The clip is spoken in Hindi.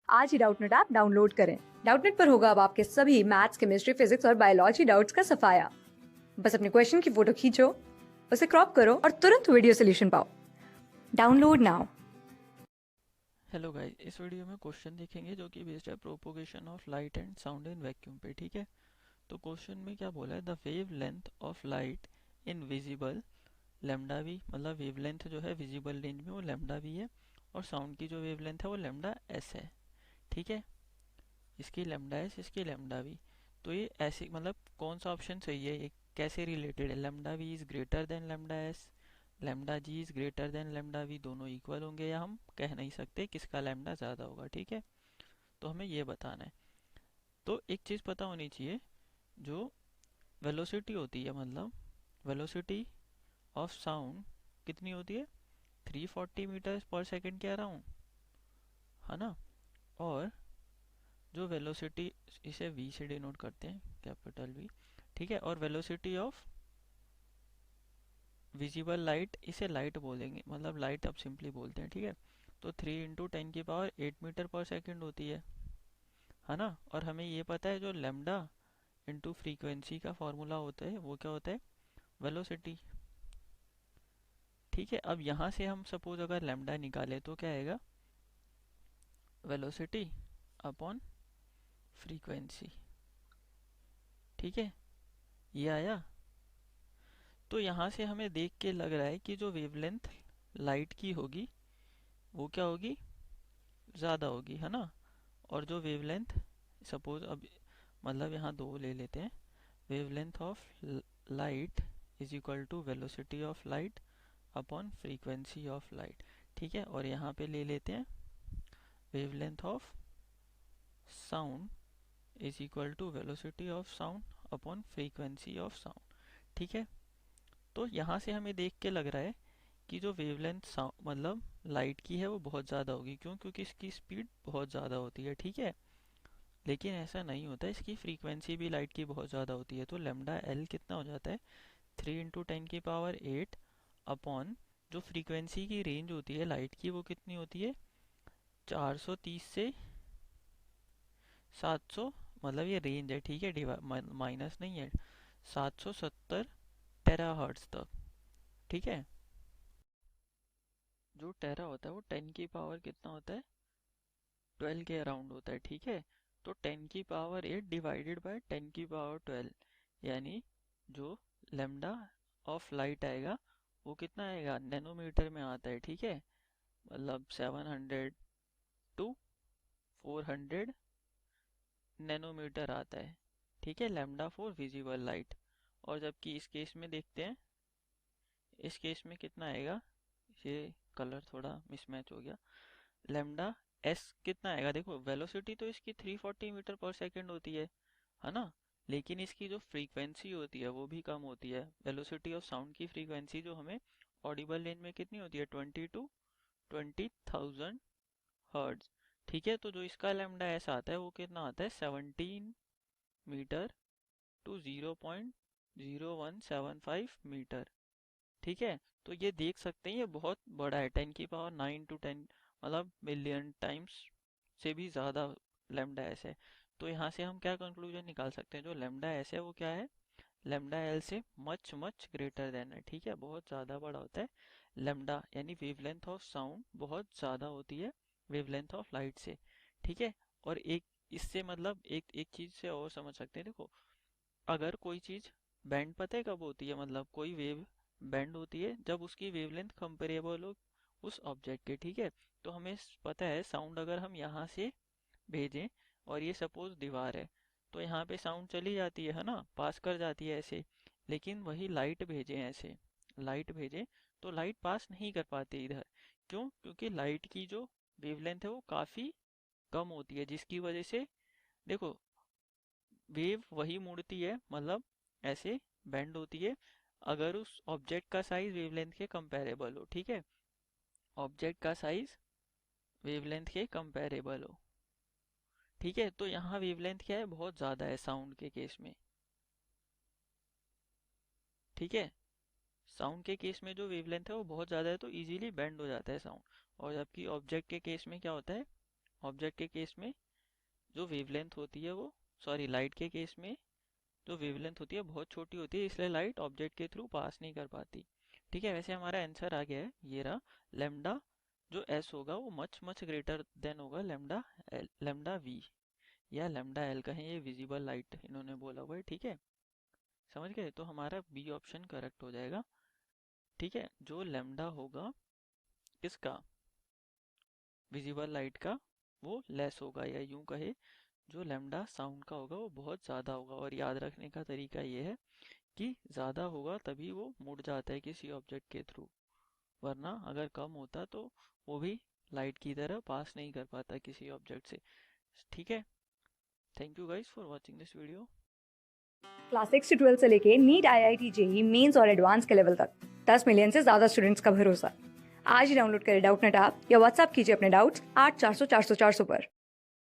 आज ही डाउटनेट ऐप डाउनलोड करें। डाउटनेट पर होगा अब आपके सभी मैथ्स, केमिस्ट्री, फिजिक्स और बायोलॉजी डाउट्स का सफाया। बस अपने क्वेश्चन की फोटो खींचो, उसे क्रॉप करो और तुरंत वीडियो सोल्यूशन पाओ। Download now. हेलो गाइस, इस वीडियो में क्वेश्चन देखेंगे जो कि बेस्ड है propagation of light and sound in vacuum पे। ठीक है, तो क्वेश्चन में क्या बोला है, the wavelength of light in visible lambda v, मतलब वेव लेंथ जो है विजिबल रेंज में वो लेमडा वी है, और साउंड की जो वेव लेंथ है वो लेमडा एस है। ठीक है, इसकी लेमडा एस, इसकी लेमडा वी। तो ये ऐसे मतलब कौन सा ऑप्शन सही है, ये कैसे रिलेटेड है, lambda v is greater than lambda s, lambda g is greater than lambda v, दोनों इक्वल होंगे, या हम कह नहीं सकते किसका लेमडा ज़्यादा होगा। ठीक है, तो हमें ये बताना है। तो एक चीज़ पता होनी चाहिए, जो वेलोसिटी होती है, मतलब वेलोसिटी ऑफ साउंड कितनी होती है, 340 मीटर पर सेकेंड कह रहा हूँ, है ना। और जो वेलोसिटी, इसे v से डिनोट करते हैं, कैपिटल वी। ठीक है, और वेलोसिटी ऑफ विजिबल लाइट, इसे लाइट बोलेंगे, मतलब लाइट अब सिंपली बोलते हैं। ठीक है, तो 3 × 10⁸ मीटर पर सेकेंड होती है ना। और हमें ये पता है जो लेमडा इंटू फ्रीक्वेंसी का फॉर्मूला होता है वो क्या होता है, वेलोसिटी। ठीक है, अब यहाँ से हम सपोज अगर लेमडा निकाले तो क्या आएगा, वेलोसिटी अपॉन फ्रीक्वेंसी। ठीक है, ये आया। तो यहाँ से हमें देख के लग रहा है कि जो वेवलेंथ लाइट की होगी वो क्या होगी, ज़्यादा होगी, है ना। और जो वेवलेंथ, सपोज अब मतलब यहाँ दो ले लेते हैं, wavelength of light is equal to velocity of light upon frequency of light. ठीक है, और यहाँ पे ले लेते हैं wavelength of sound is equal to velocity of sound upon frequency of sound. ठीक है, तो यहाँ से हमें देख के लग रहा है कि जो वेवलेंथ मतलब लाइट की है वो बहुत ज़्यादा होगी। क्यों, क्योंकि इसकी स्पीड बहुत ज़्यादा होती है। ठीक है, लेकिन ऐसा नहीं होता, इसकी फ्रीक्वेंसी भी लाइट की बहुत ज़्यादा होती है। तो लेमडा एल कितना हो जाता है, 3 × 10⁸ अपॉन जो फ्रीक्वेंसी की रेंज होती है लाइट की वो कितनी होती है, 430 से 700, मतलब ये रेंज है। ठीक है, माइनस नहीं है, 770 टेराहर्ट्ज तक। ठीक है, जो टेरा होता है वो 10 की पावर कितना होता है, 12 के अराउंड होता है। ठीक है, तो 10 की पावर 8 डिवाइडेड बाय 10 की पावर 12, यानी जो लेमडा ऑफ लाइट आएगा वो कितना आएगा, नैनोमीटर में आता है। ठीक है, मतलब 700 to 400 नैनोमीटर आता है। ठीक है, लेमडा फॉर विजिबल लाइट। और जबकि इस केस में देखते हैं, इस केस में कितना आएगा, ये कलर थोड़ा मिसमैच हो गया, लेमडा एस कितना आएगा, देखो वेलोसिटी तो इसकी 340 मीटर पर सेकेंड होती है ना। लेकिन इसकी जो फ्रीक्वेंसी होती है वो भी कम होती है। वेलोसिटी ऑफ साउंड की फ्रीक्वेंसी जो हमें ऑडिबल रेंज में कितनी होती है, 20 to 20,000 हर्ट्ज। ठीक है, तो जो इसका लेमडा एस आता है वो कितना आता है, 17 मीटर to 0.0175 मीटर। ठीक है, तो ये देख सकते हैं ये बहुत बड़ा है, 10 की पावर 9 to 10, मतलब मिलियन टाइम्स से भी ज़्यादा लेमडा एस है। तो यहाँ से हम क्या कंक्लूजन निकाल सकते हैं, जो लेमडा एस है वो क्या है, लेमडा एल से मच मच ग्रेटर देन है। ठीक है, बहुत ज़्यादा बड़ा होता है लेमडा, यानी वेवलेंथ ऑफ साउंड बहुत ज़्यादा होती है वेवलेंथ ऑफ लाइट से। ठीक है, और एक इससे मतलब एक एक चीज़ से और समझ सकते हैं, देखो अगर कोई चीज़ बैंड, पता है कब होती है, मतलब कोई वेव बैंड होती है जब उसकी वेवलेंथ कंपेरेबल हो उस ऑब्जेक्ट के। ठीक है, तो हमें पता है साउंड अगर हम यहाँ से भेजें, और ये सपोज दीवार है, तो यहाँ पे साउंड चली जाती है ना, पास कर जाती है ऐसे। लेकिन वही लाइट भेजें ऐसे, लाइट भेजें तो लाइट पास नहीं कर पाती इधर। क्यों, क्योंकि लाइट की जो वेवलेंथ है वो काफ़ी कम होती है, जिसकी वजह से देखो वेव वही मुड़ती है, मतलब ऐसे बेंड होती है अगर उस ऑब्जेक्ट का साइज वेवलेंथ के कंपैरेबल हो। ठीक है, ऑब्जेक्ट का साइज वेवलेंथ के कंपैरेबल हो। ठीक है, तो यहाँ वेवलेंथ क्या है, बहुत ज़्यादा है साउंड के केस में। ठीक है, साउंड के केस में जो वेवलेंथ है वो बहुत ज़्यादा है, तो इजीली बेंड हो जाता है साउंड। और जबकि ऑब्जेक्ट के केस में क्या होता है, ऑब्जेक्ट के केस में जो वेवलेंथ होती है वो, सॉरी लाइट के केस में जो वेवलेंथ होती है बहुत छोटी होती है, इसलिए लाइट ऑब्जेक्ट के थ्रू पास नहीं कर पाती। ठीक है, वैसे हमारा आंसर आ गया है, ये रहा। लेमडा जो एस होगा वो मच मच ग्रेटर देन होगा लेमडा लेमडा वी या लेमडा एल कहें, ये विजिबल लाइट इन्होंने बोला हुआ है। ठीक है, समझ गए? तो हमारा बी ऑप्शन करेक्ट हो जाएगा। ठीक है, जो लेमडा होगा किसका, विजिबल लाइट का, वो लेस होगा, या यूं कहे जो लेमडा साउंड का होगा वो बहुत ज़्यादा होगा। और याद रखने का तरीका ये है कि ज़्यादा होगा तभी वो मुड़ जाता है किसी ऑब्जेक्ट के थ्रू, वरना अगर कम होता तो वो भी लाइट की तरह पास नहीं कर पाता किसी ऑब्जेक्ट से। ठीक है, thank you guys for watching this video. Class 6 से 12 से लेके नीट, IIT, JEE मेंस और एडवांस के लेवल तक 10 मिलियन से ज्यादा स्टूडेंट्स का भरोसा। आज ही डाउनलोड करें डाउटनेट ऐप या व्हाट्सएप कीजिए अपने डाउट्स 8400 400 400 पर।